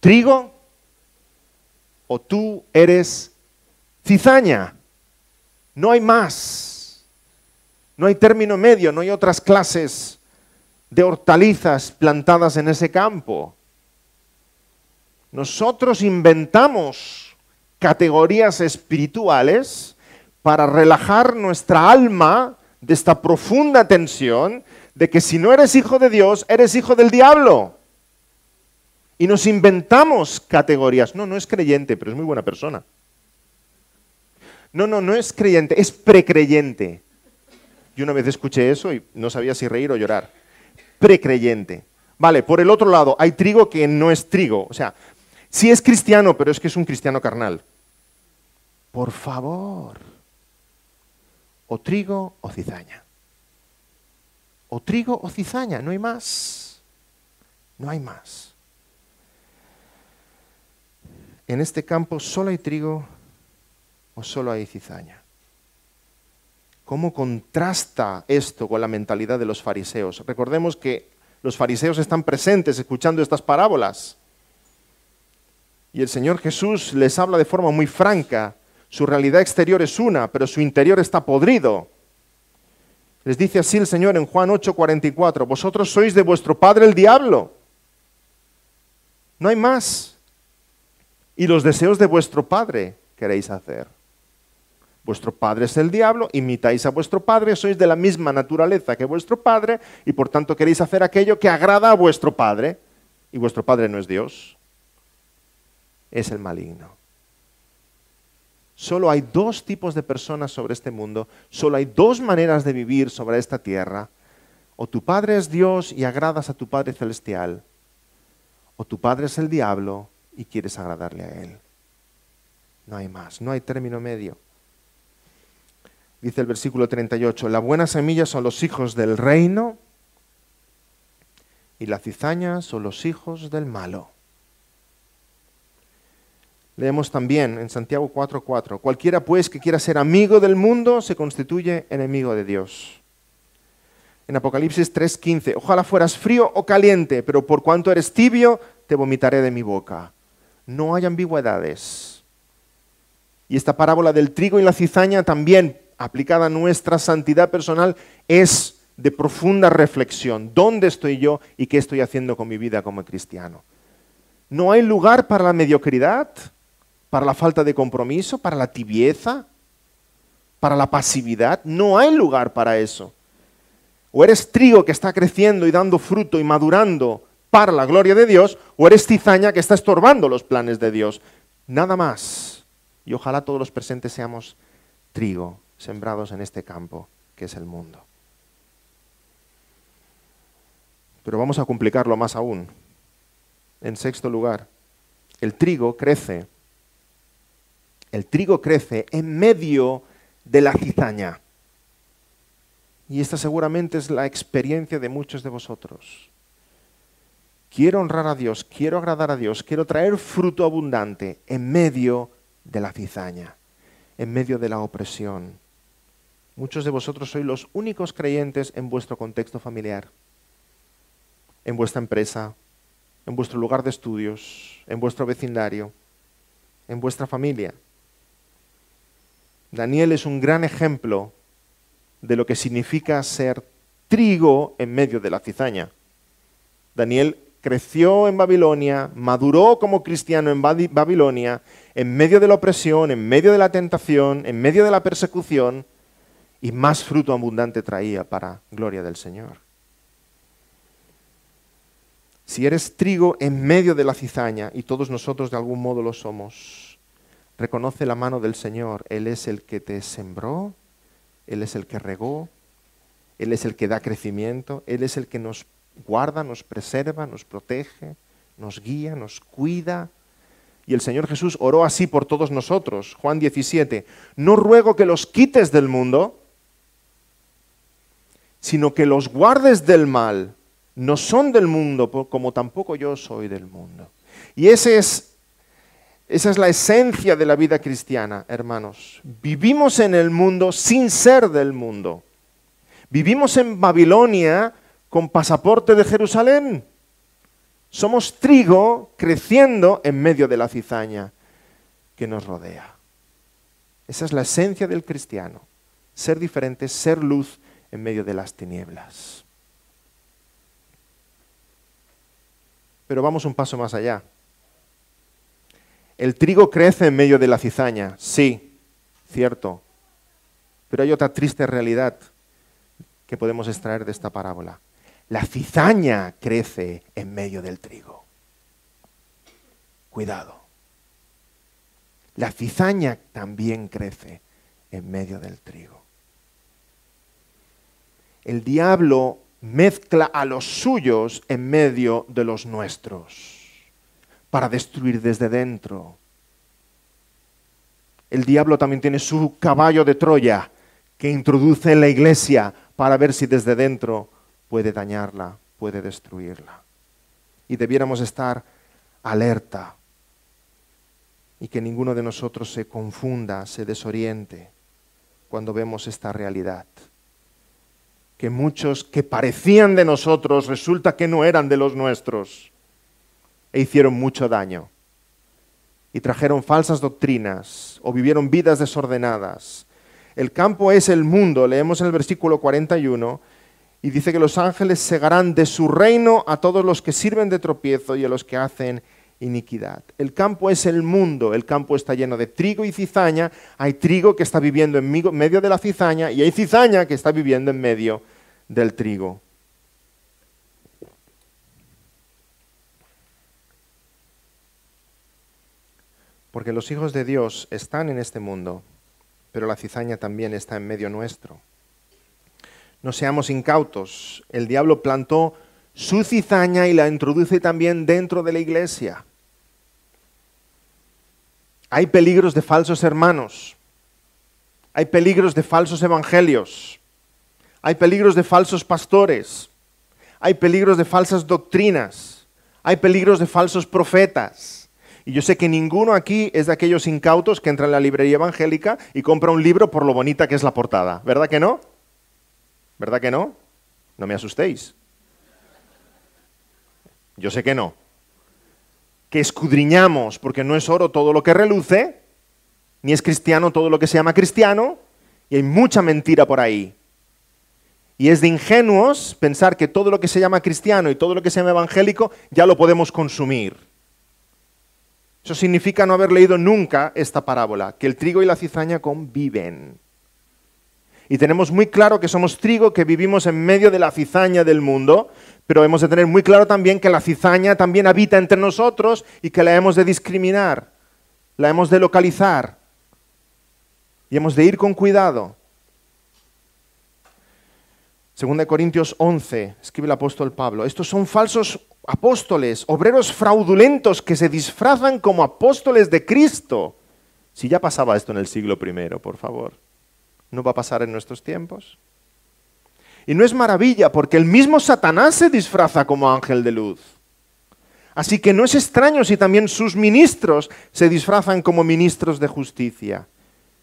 trigo o tú eres cizaña? No hay más. No hay término medio, no hay otras clases de hortalizas plantadas en ese campo. Nosotros inventamos categorías espirituales para relajar nuestra alma de esta profunda tensión de que si no eres hijo de Dios, eres hijo del diablo. Y nos inventamos categorías. No es creyente, pero es muy buena persona. No es creyente, es precreyente. Yo una vez escuché eso y no sabía si reír o llorar. Precreyente. Vale, por el otro lado, hay trigo que no es trigo. O sea, sí es cristiano, pero es que es un cristiano carnal. Por favor. O trigo o cizaña. O trigo o cizaña, no hay más. No hay más. En este campo solo hay trigo o solo hay cizaña. ¿Cómo contrasta esto con la mentalidad de los fariseos? Recordemos que los fariseos están presentes escuchando estas parábolas. Y el Señor Jesús les habla de forma muy franca. Su realidad exterior es una, pero su interior está podrido. Les dice así el Señor en Juan 8:44, vosotros sois de vuestro padre el diablo. No hay más. Y los deseos de vuestro padre queréis hacer. Vuestro padre es el diablo, imitáis a vuestro padre, sois de la misma naturaleza que vuestro padre y por tanto queréis hacer aquello que agrada a vuestro padre. Y vuestro padre no es Dios, es el maligno. Solo hay dos tipos de personas sobre este mundo, solo hay dos maneras de vivir sobre esta tierra. O tu padre es Dios y agradas a tu Padre Celestial, o tu padre es el diablo y quieres agradarle a él. No hay más, no hay término medio. Dice el versículo 38, la buena semilla son los hijos del reino y la cizaña son los hijos del malo. Leemos también en Santiago 4:4, cualquiera pues que quiera ser amigo del mundo se constituye enemigo de Dios. En Apocalipsis 3:15, ojalá fueras frío o caliente, pero por cuanto eres tibio, te vomitaré de mi boca. No hay ambigüedades. Y esta parábola del trigo y la cizaña también, aplicada a nuestra santidad personal, es de profunda reflexión. ¿Dónde estoy yo y qué estoy haciendo con mi vida como cristiano? No hay lugar para la mediocridad, para la falta de compromiso, para la tibieza, para la pasividad. No hay lugar para eso. O eres trigo que está creciendo y dando fruto y madurando para la gloria de Dios, o eres cizaña que está estorbando los planes de Dios. Nada más. Y ojalá todos los presentes seamos trigo sembrados en este campo que es el mundo. Pero vamos a complicarlo más aún. En sexto lugar, el trigo crece. El trigo crece en medio de la cizaña. Y esta seguramente es la experiencia de muchos de vosotros. Quiero honrar a Dios, quiero agradar a Dios, quiero traer fruto abundante en medio de la cizaña, en medio de la opresión. Muchos de vosotros sois los únicos creyentes en vuestro contexto familiar, en vuestra empresa, en vuestro lugar de estudios, en vuestro vecindario, en vuestra familia. Daniel es un gran ejemplo de lo que significa ser trigo en medio de la cizaña. Daniel creció en Babilonia, maduró como cristiano en Babilonia, en medio de la opresión, en medio de la tentación, en medio de la persecución, y más fruto abundante traía para gloria del Señor. Si eres trigo en medio de la cizaña, y todos nosotros de algún modo lo somos, reconoce la mano del Señor. Él es el que te sembró, Él es el que regó, Él es el que da crecimiento, Él es el que nos guarda, nos preserva, nos protege, nos guía, nos cuida. Y el Señor Jesús oró así por todos nosotros. Juan 17, no ruego que los quites del mundo, sino que los guardes del mal. No son del mundo, como tampoco yo soy del mundo. Y esa es la esencia de la vida cristiana, hermanos. Vivimos en el mundo sin ser del mundo. Vivimos en Babilonia con pasaporte de Jerusalén. Somos trigo creciendo en medio de la cizaña que nos rodea. Esa es la esencia del cristiano. Ser diferente, ser luz en medio de las tinieblas. Pero vamos un paso más allá. El trigo crece en medio de la cizaña, sí, cierto. Pero hay otra triste realidad que podemos extraer de esta parábola. La cizaña crece en medio del trigo. Cuidado. La cizaña también crece en medio del trigo. El diablo mezcla a los suyos en medio de los nuestros para destruir desde dentro. El diablo también tiene su caballo de Troya que introduce en la iglesia para ver si desde dentro puede dañarla, puede destruirla. Y debiéramos estar alerta y que ninguno de nosotros se confunda, se desoriente cuando vemos esta realidad. Que muchos que parecían de nosotros resulta que no eran de los nuestros e hicieron mucho daño y trajeron falsas doctrinas o vivieron vidas desordenadas. El campo es el mundo, leemos en el versículo 41, y dice que los ángeles cegarán de su reino a todos los que sirven de tropiezo y a los que hacen iniquidad. El campo es el mundo, el campo está lleno de trigo y cizaña, hay trigo que está viviendo en medio de la cizaña y hay cizaña que está viviendo en medio del trigo. Porque los hijos de Dios están en este mundo, pero la cizaña también está en medio nuestro. No seamos incautos. El diablo plantó su cizaña y la introduce también dentro de la iglesia. Hay peligros de falsos hermanos. Hay peligros de falsos evangelios. Hay peligros de falsos pastores. Hay peligros de falsas doctrinas. Hay peligros de falsos profetas. Y yo sé que ninguno aquí es de aquellos incautos que entra en la librería evangélica y compra un libro por lo bonita que es la portada. ¿Verdad que no? ¿Verdad que no? No me asustéis. Yo sé que no. Que escudriñamos, porque no es oro todo lo que reluce, ni es cristiano todo lo que se llama cristiano, y hay mucha mentira por ahí. Y es de ingenuos pensar que todo lo que se llama cristiano y todo lo que se llama evangélico ya lo podemos consumir. Eso significa no haber leído nunca esta parábola, que el trigo y la cizaña conviven. Y tenemos muy claro que somos trigo, que vivimos en medio de la cizaña del mundo, pero hemos de tener muy claro también que la cizaña también habita entre nosotros y que la hemos de discriminar, la hemos de localizar y hemos de ir con cuidado. 2 Corintios 11, escribe el apóstol Pablo, estos son falsos apóstoles, obreros fraudulentos que se disfrazan como apóstoles de Cristo. Si ya pasaba esto en el siglo I, por favor, ¿no va a pasar en nuestros tiempos? Y no es maravilla, porque el mismo Satanás se disfraza como ángel de luz. Así que no es extraño si también sus ministros se disfrazan como ministros de justicia,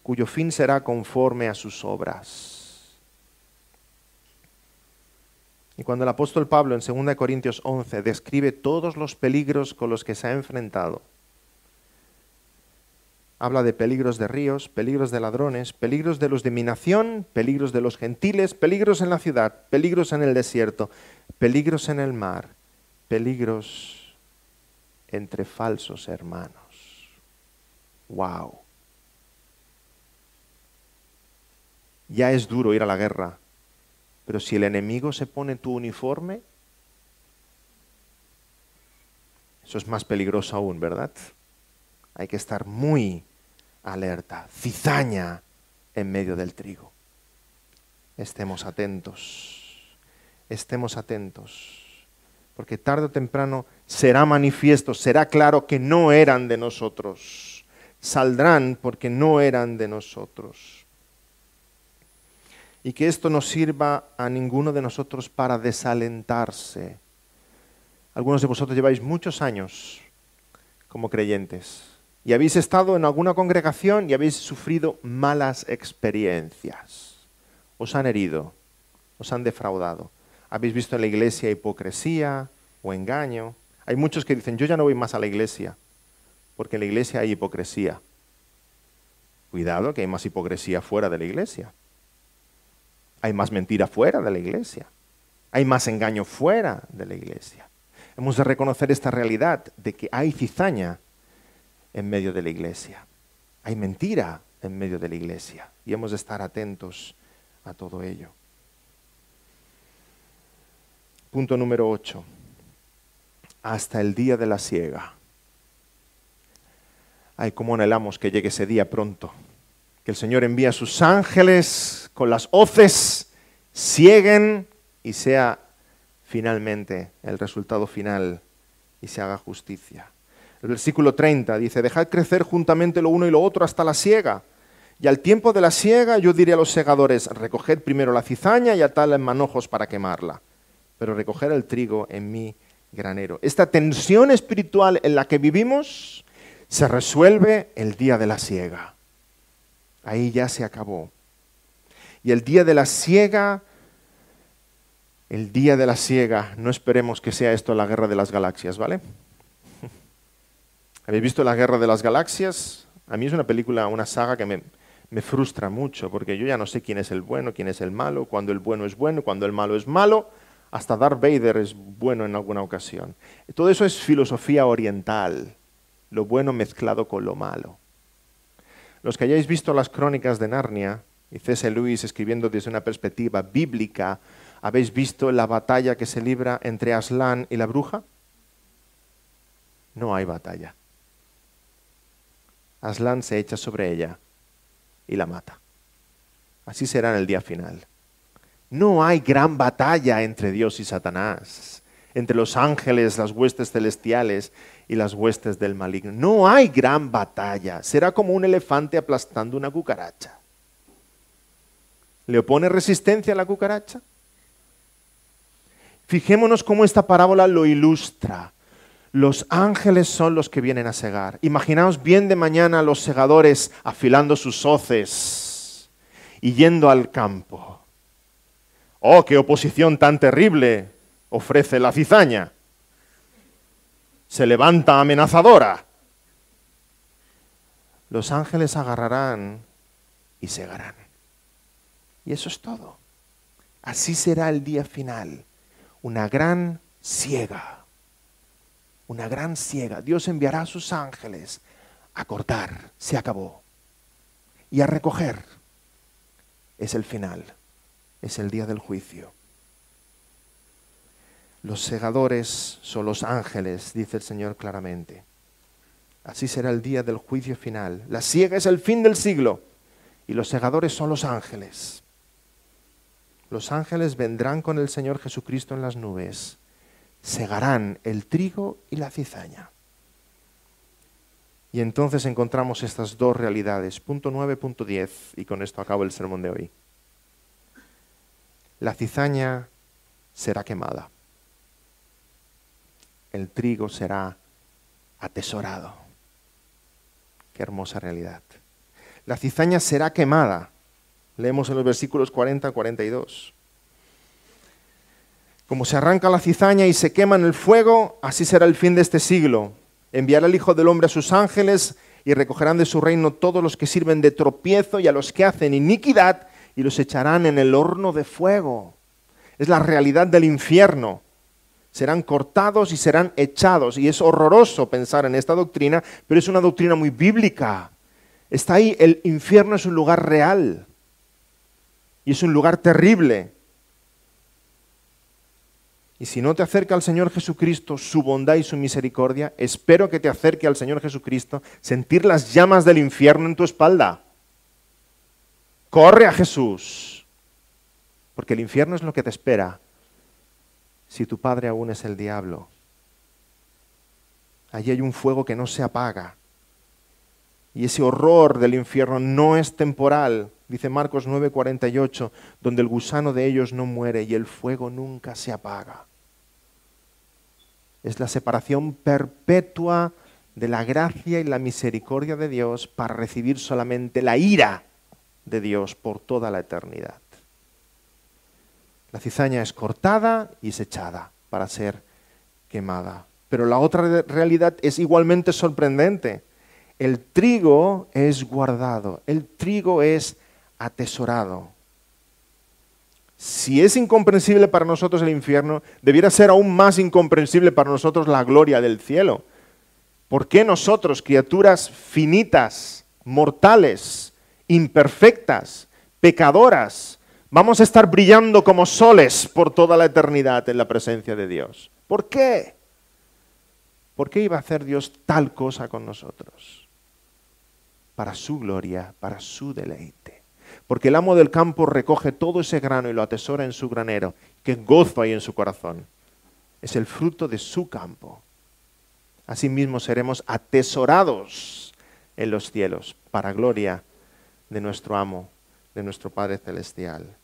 cuyo fin será conforme a sus obras. Y cuando el apóstol Pablo en 2 Corintios 11 describe todos los peligros con los que se ha enfrentado, Habla de peligros de ríos, peligros de ladrones, peligros de los de mi nación, peligros de los gentiles, peligros en la ciudad, peligros en el desierto, peligros en el mar, peligros entre falsos hermanos. ¡Wow! Ya es duro ir a la guerra, pero si el enemigo se pone tu uniforme, eso es más peligroso aún, ¿verdad? Hay que estar muy alerta, cizaña en medio del trigo. Estemos atentos, porque tarde o temprano será manifiesto, será claro que no eran de nosotros. Saldrán porque no eran de nosotros. Y que esto no sirva a ninguno de nosotros para desalentarse. Algunos de vosotros lleváis muchos años como creyentes y habéis estado en alguna congregación y habéis sufrido malas experiencias. Os han herido, os han defraudado. Habéis visto en la iglesia hipocresía o engaño. Hay muchos que dicen, yo ya no voy más a la iglesia, porque en la iglesia hay hipocresía. Cuidado, que hay más hipocresía fuera de la iglesia. Hay más mentira fuera de la iglesia. Hay más engaño fuera de la iglesia. Hemos de reconocer esta realidad de que hay cizaña en medio de la iglesia. Hay mentira en medio de la iglesia. Y hemos de estar atentos a todo ello. Punto número 8. Hasta el día de la siega. Ay, cómo anhelamos que llegue ese día pronto. Que el Señor envíe a sus ángeles con las hoces, sieguen y sea finalmente el resultado final y se haga justicia. El versículo 30 dice, dejad crecer juntamente lo uno y lo otro hasta la siega. Y al tiempo de la siega yo diré a los segadores, recoged primero la cizaña y atadla en manojos para quemarla, pero recoger el trigo en mi granero. Esta tensión espiritual en la que vivimos se resuelve el día de la siega. Ahí ya se acabó. Y el día de la siega, no esperemos que sea esto la guerra de las galaxias, ¿vale? ¿Habéis visto la guerra de las galaxias? A mí es una película, una saga que me frustra mucho, porque yo ya no sé quién es el bueno, quién es el malo, cuando el bueno es bueno, cuando el malo es malo, hasta Darth Vader es bueno en alguna ocasión. Todo eso es filosofía oriental, lo bueno mezclado con lo malo. Los que hayáis visto las crónicas de Narnia, y C.S. Lewis escribiendo desde una perspectiva bíblica, ¿habéis visto la batalla que se libra entre Aslan y la bruja? No hay batalla. Aslan se echa sobre ella y la mata. Así será en el día final. No hay gran batalla entre Dios y Satanás, entre los ángeles, las huestes celestiales y las huestes del maligno. No hay gran batalla. Será como un elefante aplastando una cucaracha. ¿Le opone resistencia a la cucaracha? Fijémonos cómo esta parábola lo ilustra. Los ángeles son los que vienen a segar. Imaginaos bien de mañana a los segadores afilando sus hoces y yendo al campo. ¡Oh, qué oposición tan terrible ofrece la cizaña! Se levanta amenazadora. Los ángeles agarrarán y segarán. Y eso es todo. Así será el día final. Una gran siega. Una gran siega. Dios enviará a sus ángeles a cortar. Se acabó. Y a recoger. Es el final. Es el día del juicio. Los segadores son los ángeles, dice el Señor claramente. Así será el día del juicio final. La siega es el fin del siglo y los segadores son los ángeles. Los ángeles vendrán con el Señor Jesucristo en las nubes. Segarán el trigo y la cizaña. Y entonces encontramos estas dos realidades. Punto 9, punto 10. Y con esto acabo el sermón de hoy. La cizaña será quemada. El trigo será atesorado. Qué hermosa realidad. La cizaña será quemada. Leemos en los versículos 40 a 42. Como se arranca la cizaña y se quema en el fuego, así será el fin de este siglo. Enviará el Hijo del Hombre a sus ángeles y recogerán de su reino todos los que sirven de tropiezo y a los que hacen iniquidad, y los echarán en el horno de fuego. Es la realidad del infierno. Serán cortados y serán echados. Y es horroroso pensar en esta doctrina, pero es una doctrina muy bíblica. Está ahí, el infierno es un lugar real. Y es un lugar terrible. Y si no te acerca al Señor Jesucristo, su bondad y su misericordia, espero que te acerque al Señor Jesucristo, sentir las llamas del infierno en tu espalda. Corre a Jesús, porque el infierno es lo que te espera si tu padre aún es el diablo. Allí hay un fuego que no se apaga. Y ese horror del infierno no es temporal, dice Marcos 9:48, donde el gusano de ellos no muere y el fuego nunca se apaga. Es la separación perpetua de la gracia y la misericordia de Dios para recibir solamente la ira de Dios por toda la eternidad. La cizaña es cortada y es echada para ser quemada. Pero la otra realidad es igualmente sorprendente. El trigo es guardado, el trigo es atesorado. Si es incomprensible para nosotros el infierno, debiera ser aún más incomprensible para nosotros la gloria del cielo. ¿Por qué nosotros, criaturas finitas, mortales, imperfectas, pecadoras, vamos a estar brillando como soles por toda la eternidad en la presencia de Dios? ¿Por qué? ¿Por qué iba a hacer Dios tal cosa con nosotros? Para su gloria, para su deleite. Porque el amo del campo recoge todo ese grano y lo atesora en su granero. ¡Qué gozo hay en su corazón! Es el fruto de su campo. Asimismo seremos atesorados en los cielos para gloria de nuestro amo, de nuestro Padre Celestial.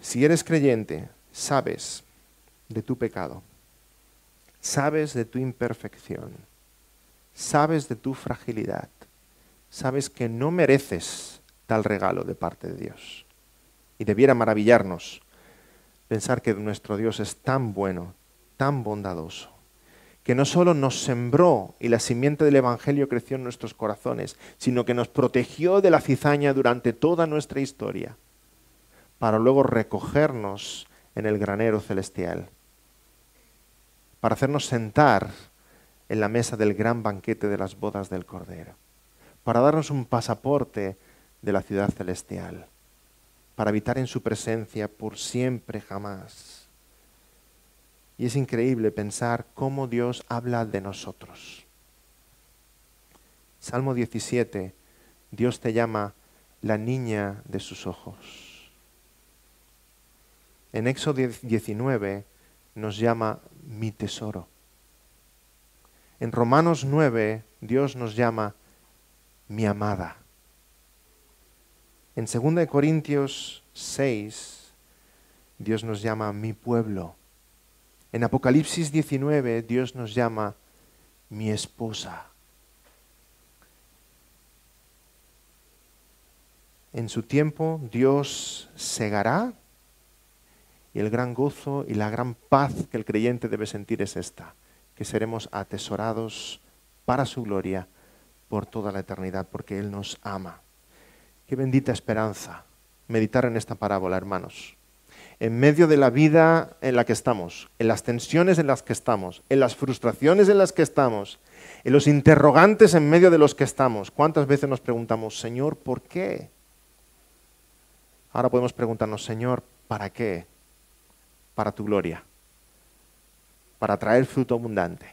Si eres creyente, sabes de tu pecado, sabes de tu imperfección, sabes de tu fragilidad, sabes que no mereces tal regalo de parte de Dios. Y debiera maravillarnos pensar que nuestro Dios es tan bueno, tan bondadoso, que no solo nos sembró y la simiente del Evangelio creció en nuestros corazones, sino que nos protegió de la cizaña durante toda nuestra historia, para luego recogernos en el granero celestial, para hacernos sentar en la mesa del gran banquete de las bodas del Cordero, para darnos un pasaporte de la ciudad celestial, para habitar en su presencia por siempre jamás. Y es increíble pensar cómo Dios habla de nosotros. Salmo 17, Dios te llama la niña de sus ojos. En Éxodo 19 nos llama mi tesoro. En Romanos 9 Dios nos llama mi amada. En 2 Corintios 6 Dios nos llama mi pueblo. En Apocalipsis 19 Dios nos llama mi esposa. En su tiempo Dios segará y el gran gozo y la gran paz que el creyente debe sentir es esta, que seremos atesorados para su gloria por toda la eternidad, porque Él nos ama. Qué bendita esperanza meditar en esta parábola, hermanos. En medio de la vida en la que estamos, en las tensiones en las que estamos, en las frustraciones en las que estamos, en los interrogantes en medio de los que estamos, ¿cuántas veces nos preguntamos, Señor, ¿por qué? Ahora podemos preguntarnos, Señor, ¿para qué? Para tu gloria, para traer fruto abundante,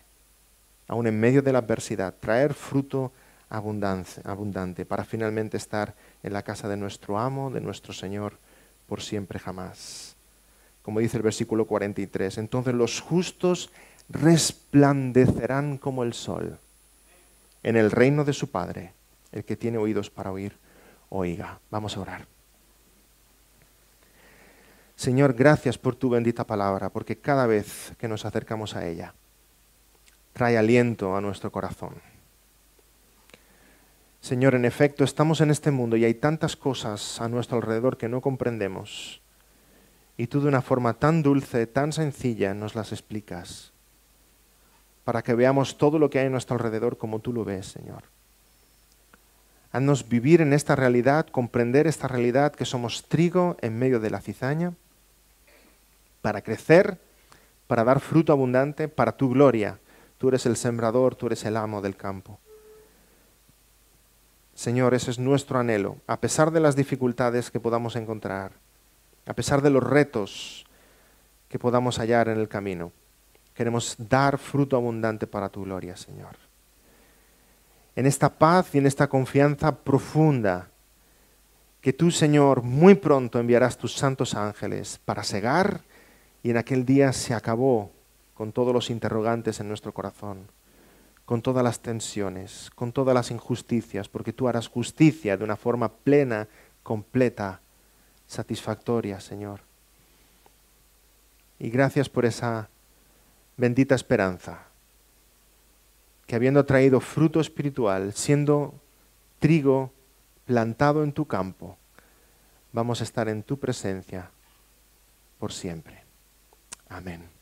aún en medio de la adversidad, traer fruto abundante, para finalmente estar en la casa de nuestro amo, de nuestro Señor, por siempre jamás. Como dice el versículo 43, entonces los justos resplandecerán como el sol en el reino de su Padre. El que tiene oídos para oír, oiga. Vamos a orar. Señor, gracias por tu bendita palabra, porque cada vez que nos acercamos a ella, trae aliento a nuestro corazón. Señor, en efecto, estamos en este mundo y hay tantas cosas a nuestro alrededor que no comprendemos. Y tú de una forma tan dulce, tan sencilla, nos las explicas. para que veamos todo lo que hay a nuestro alrededor como tú lo ves, Señor. Haznos vivir en esta realidad, comprender esta realidad que somos trigo en medio de la cizaña, para crecer, para dar fruto abundante, para tu gloria. Tú eres el sembrador, tú eres el amo del campo. Señor, ese es nuestro anhelo, a pesar de las dificultades que podamos encontrar, a pesar de los retos que podamos hallar en el camino. Queremos dar fruto abundante para tu gloria, Señor. En esta paz y en esta confianza profunda, que tú, Señor, muy pronto enviarás tus santos ángeles para cegar, y en aquel día se acabó con todos los interrogantes en nuestro corazón, con todas las tensiones, con todas las injusticias, porque tú harás justicia de una forma plena, completa, satisfactoria, Señor. Y gracias por esa bendita esperanza, que habiendo traído fruto espiritual, siendo trigo plantado en tu campo, vamos a estar en tu presencia por siempre. Amén.